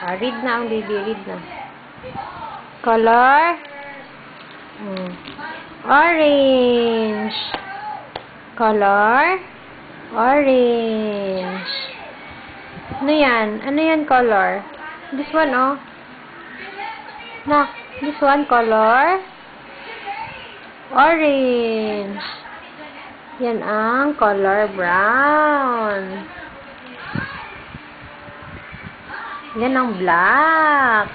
Read na ang baby. Read na. Color. Orange. Color. Orange. Ano yan? Ano yan color? This one, oh. Na, this one color. Orange. Yan ang color brown. Yan ang black.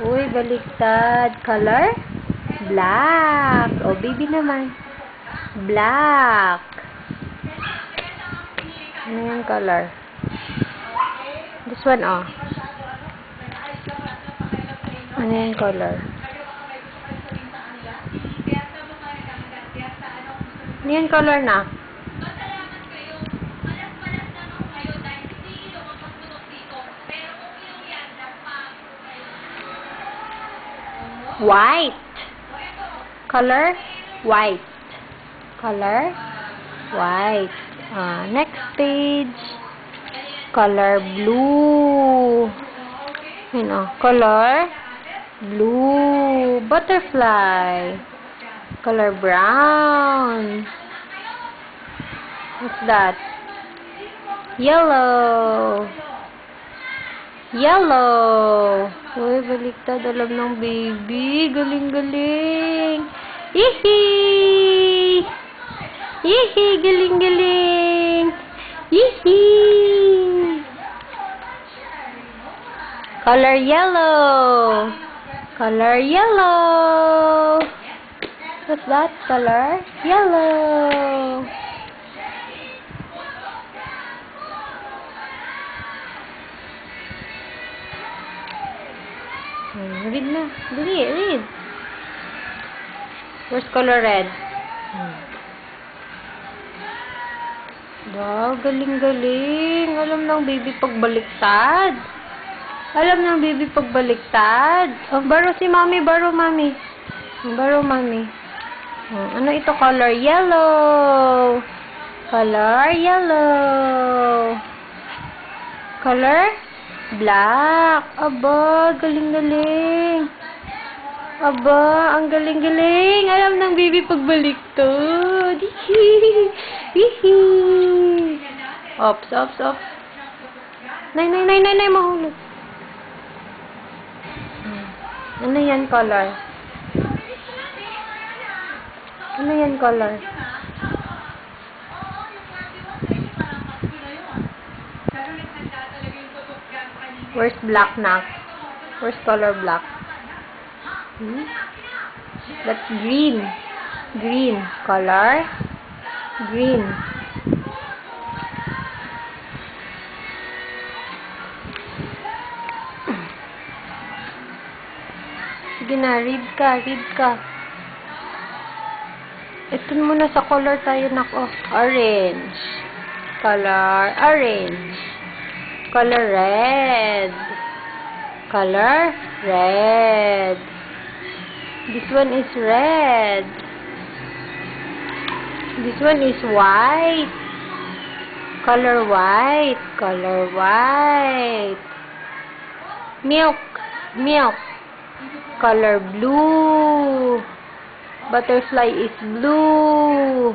Uy, baliktad. Color? Black. O, baby naman. Black. Ano yung color? This one, oh. Ano yung color? Ano yung color na? White. Color? White. Color? White. Next page. Color blue. Yun, oh. Color blue. Butterfly. Color brown. What's that? Yellow. Yellow. Uy, baliktad. Alam ng baby. Galing-galing. Hihi! Hihi! Galing-galing. Hihi! Color yellow. Color yellow. What's that? Color yellow. Read na. Dali, read. Where's color red? Wow, galing-galing. Alam ng baby pagbaliktad. Alam ng baby pagbaliktad. Oh, baro si mami, baro mami. Baro mami. Ano ito? Color yellow. Color yellow. Color black. Aba, galing-galing. Aba, ang galing-galing. Alam ng baby pagbaliktad. Hihi. Ops, ops, ops. Nay, mahulog. Ano yan color? Ano yan color? Where's black na? Where's color black? That's green. Green. Color? Green. Sige na, read ka. Read ka. Ito muna sa color tayo, nako. Orange. Color orange. Color red. Color red. This one is red. This one is white. Color white. Color white. Milk. Milk. Color blue. Butterfly is blue.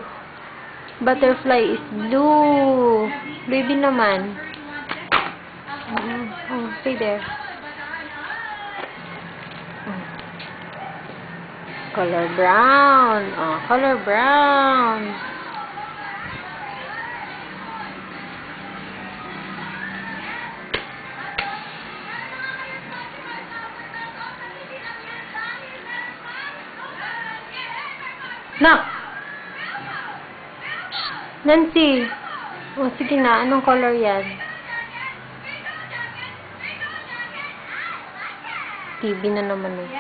Butterfly is blue. Baby naman. Stay there. Color brown. Color brown. Nak! Nancy! Sige na. Anong color yan? TV na naman eh.